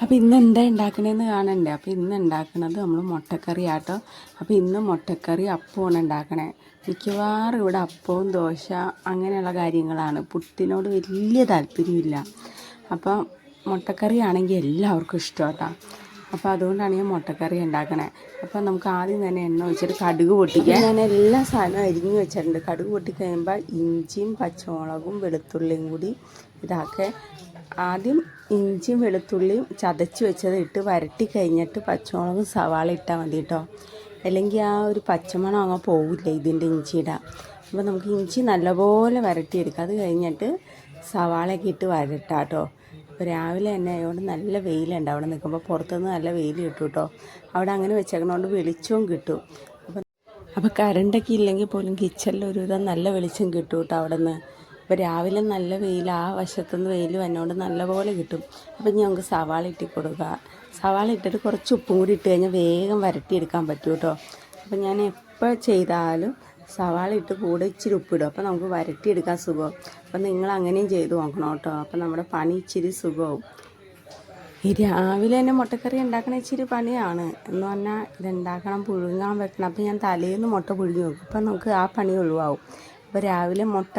അപ്പോൾ ഇന്ന് എന്താ ഉണ്ടാക്കണേന്ന് കാണണ്ടേ. അപ്പോൾ ഇന്ന് ഉണ്ടാക്കുന്നത് നമ്മൾ മുട്ടക്കറി ആട്ടോ. അപ്പോൾ ഇന്ന് മുട്ടക്കറി അപ്പമാണ് ഉണ്ടാക്കണേ. മിക്കവാറും ഇവിടെ അപ്പവും ദോശ അങ്ങനെയുള്ള കാര്യങ്ങളാണ്. പുട്ടിനോട് വലിയ താല്പര്യമില്ല. അപ്പം മുട്ടക്കറി ആണെങ്കിൽ എല്ലാവർക്കും ഇഷ്ടമാട്ടോ. അപ്പോൾ അതുകൊണ്ടാണ് ഞാൻ മുട്ടക്കറി ഉണ്ടാക്കണേ. അപ്പോൾ നമുക്ക് ആദ്യം തന്നെ എണ്ണ ഒഴിച്ചിട്ട് കടുക് പൊട്ടിക്കാൻ ഞാൻ എല്ലാ സാധനവും അരിഞ്ഞ് വെച്ചിട്ടുണ്ട്. കടുക് പൊട്ടിക്കഴിയുമ്പോൾ ഇഞ്ചിയും പച്ചമുളകും വെളുത്തുള്ളിയും കൂടി ഇതാക്കെ ആദ്യം ഇഞ്ചിയും വെളുത്തുള്ളിയും ചതച്ച് വെച്ചത് ഇട്ട് വരട്ടി കഴിഞ്ഞിട്ട് പച്ചമുളകും സവാള ഇട്ടാൽ മതി കേട്ടോ. അല്ലെങ്കിൽ ആ ഒരു പച്ചമണം അങ്ങ് പോവില്ല ഇതിൻ്റെ ഇഞ്ചിയുടെ. അപ്പോൾ നമുക്ക് ഇഞ്ചി നല്ലപോലെ വരട്ടിയെടുക്കാം. അത് കഴിഞ്ഞിട്ട് സവാളയൊക്കെ ഇട്ട് വരട്ടാം കേട്ടോ. അപ്പോൾ രാവിലെ തന്നെ ആയതുകൊണ്ട് നല്ല വെയിലുണ്ട്. അവിടെ നിൽക്കുമ്പോൾ പുറത്തുനിന്ന് നല്ല വെയിൽ കിട്ടും കേട്ടോ. അവിടെ അങ്ങനെ വെച്ചേക്കണോണ്ട് വെളിച്ചവും കിട്ടും. അപ്പോൾ കറണ്ടൊക്കെ ഇല്ലെങ്കിൽ പോലും കിച്ചണിൽ ഒരുവിധം നല്ല വെളിച്ചം കിട്ടും കേട്ടോ അവിടെ നിന്ന്. അപ്പോൾ രാവിലെ നല്ല വെയിൽ, ആ വശത്തുനിന്ന് വെയിൽ വന്നുകൊണ്ട് നല്ലപോലെ കിട്ടും. അപ്പോൾ ഇനി നമുക്ക് സവാള ഇട്ട് കൊടുക്കുക. സവാള ഇട്ടിട്ട് കുറച്ച് ഉപ്പും കൂടി ഇട്ട് കഴിഞ്ഞാൽ വേഗം വരട്ടിയെടുക്കാൻ പറ്റും കേട്ടോ. അപ്പോൾ ഞാൻ എപ്പോൾ ചെയ്താലും സവാള ഇട്ട് കൂടെ ഇച്ചിരി ഉപ്പിടും. അപ്പോൾ നമുക്ക് വരട്ടിയെടുക്കാൻ സുഖം. അപ്പോൾ നിങ്ങൾ അങ്ങനെയും ചെയ്ത് നോക്കണം കേട്ടോ. അപ്പോൾ നമ്മുടെ പണി ഇച്ചിരി സുഖമാവും. ഈ രാവിലെ തന്നെ മുട്ടക്കറി ഉണ്ടാക്കണ ഇച്ചിരി പണിയാണ് എന്ന് പറഞ്ഞാൽ ഇതുണ്ടാക്കണം, പുഴുങ്ങാൻ വെക്കണം. അപ്പോൾ ഞാൻ തലേന്ന് മുട്ട പുഴുങ്ങി വെക്കും. അപ്പോൾ നമുക്ക് ആ പണി ഒഴിവാവും. അപ്പോൾ രാവിലെ മുട്ട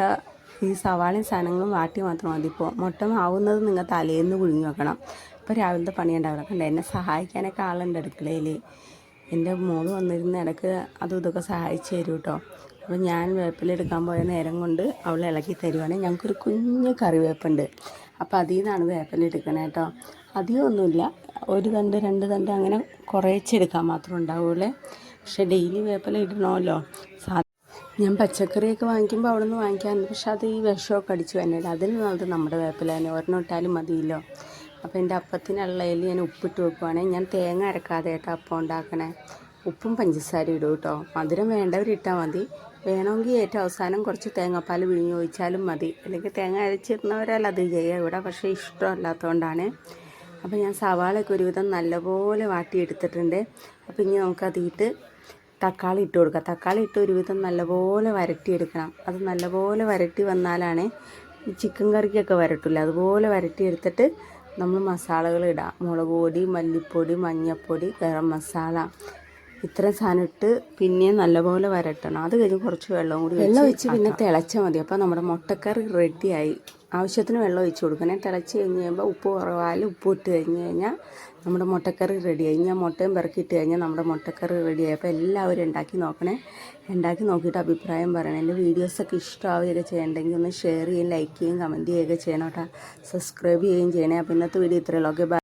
ഈ സവാളയും സാധനങ്ങളും വാട്ടി മാത്രം മതി. ഇപ്പോൾ മുട്ട ആവുന്നത് നിങ്ങൾ തലേന്ന് പുഴുങ്ങി വെക്കണം. അപ്പോൾ രാവിലത്തെ പണി ഉണ്ടാവില്ല. കണ്ട എന്നെ സഹായിക്കാനൊക്കെ ആളുണ്ട് അടുക്കളയിൽ. എൻ്റെ മോള് വന്നിരുന്ന ഇടയ്ക്ക് അതും ഇതൊക്കെ സഹായിച്ച് തരും കേട്ടോ. അപ്പോൾ ഞാൻ വേപ്പിലെടുക്കാൻ പോയ നേരം കൊണ്ട് അവൾ ഇളക്കി തരുവാണെങ്കിൽ ഞങ്ങൾക്കൊരു കുഞ്ഞ് കറിവേപ്പുണ്ട്. അപ്പോൾ അതിൽ നിന്നാണ് വേപ്പിലെടുക്കണേ കേട്ടോ. അധികമൊന്നുമില്ല, ഒരു തണ്ട് 2 തണ്ട് അങ്ങനെ കുറേച്ചെടുക്കാൻ മാത്രം ഉണ്ടാവുള്ളൂ. പക്ഷേ ഡെയിലി വേപ്പില ഇടണമല്ലോ. ഞാൻ പച്ചക്കറിയൊക്കെ വാങ്ങിക്കുമ്പോൾ അവിടെ നിന്ന് വാങ്ങിക്കാറുണ്ട്. പക്ഷെ അത് ഈ വിഷമൊക്കെ അടിച്ച് തന്നെയില്ല. അതിന് നല്ലത് നമ്മുടെ വേപ്പില തന്നെ, ഒരെണ്ണം ഇട്ടാലും മതിയല്ലോ. അപ്പോൾ എൻ്റെ അപ്പത്തിനുള്ളതിൽ ഞാൻ ഉപ്പിട്ട് വെക്കുവാണെങ്കിൽ ഞാൻ തേങ്ങ അരക്കാതെ കേട്ടോ അപ്പം ഉണ്ടാക്കണേ. ഉപ്പും പഞ്ചസാരയും ഇടും കേട്ടോ. മധുരം വേണ്ടവരിട്ടാൽ മതി. വേണമെങ്കിൽ ഏറ്റവും അവസാനം കുറച്ച് തേങ്ങാപ്പാൽ പിഴിഞ്ഞ് ഒഴിച്ചാലും മതി. അല്ലെങ്കിൽ തേങ്ങ അരച്ചിരുന്നവരല്ല അത് ചെയ്യുക ഇവിടെ, പക്ഷേ ഇഷ്ടമല്ലാത്തതുകൊണ്ടാണ്. അപ്പോൾ ഞാൻ സവാളയൊക്കെ ഒരുവിധം നല്ലപോലെ വാട്ടിയെടുത്തിട്ടുണ്ട്. അപ്പോൾ ഇനി നമുക്കതിട്ട് തക്കാളി ഇട്ട് കൊടുക്കുക. തക്കാളി ഇട്ട് ഒരുവിധം നല്ലപോലെ വരട്ടിയെടുക്കണം. അത് നല്ലപോലെ വരട്ടി വന്നാലാണ് ഈ ചിക്കൻ കറിക്കൊക്കെ വരട്ടില്ല, അതുപോലെ വരട്ടിയെടുത്തിട്ട് നമ്മൾ മസാലകൾ ഇടാം. മുളക് പൊടി, മല്ലിപ്പൊടി, മഞ്ഞൾപ്പൊടി, ഗരം മസാല, ഇത്രയും സാധനം ഇട്ട് പിന്നെയും നല്ലപോലെ വരട്ടണം. അത് കഴിഞ്ഞ് കുറച്ച് വെള്ളം കൂടി ഒഴിച്ച് പിന്നെ തിളച്ചാൽ മതി. അപ്പോൾ നമ്മുടെ മുട്ടക്കറി റെഡിയായി. ആവശ്യത്തിന് വെള്ളം ഒഴിച്ച് കൊടുക്കണേ. തിളച്ച് കഴിഞ്ഞ് കഴിയുമ്പോൾ ഉപ്പ് കുറവായാലും ഉപ്പ് ഇട്ട് കഴിഞ്ഞ് കഴിഞ്ഞാൽ നമ്മുടെ മുട്ടക്കറി റെഡിയായി. ഞാൻ മുട്ടയും പെറുക്കിയിട്ട് കഴിഞ്ഞാൽ നമ്മുടെ മുട്ടക്കറി റെഡിയായി. അപ്പോൾ എല്ലാവരും ഉണ്ടാക്കി നോക്കണേ. ഉണ്ടാക്കി നോക്കിയിട്ട് അഭിപ്രായം പറയണേ. എൻ്റെ വീഡിയോസൊക്കെ ഇഷ്ടമാവുകയൊക്കെ ചെയ്യണമെങ്കിൽ ഒന്ന് ഷെയർ ചെയ്യുകയും ലൈക്ക് ചെയ്യുകയും കമൻറ്റ് ചെയ്യുകയൊക്കെ ചെയ്യണം കേട്ടോ. സബ്സ്ക്രൈബ് ചെയ്യുകയും ചെയ്യണേ. അപ്പോൾ ഇന്നത്തെ വീഡിയോ ഇത്രയുള്ളൂ. Okay, by.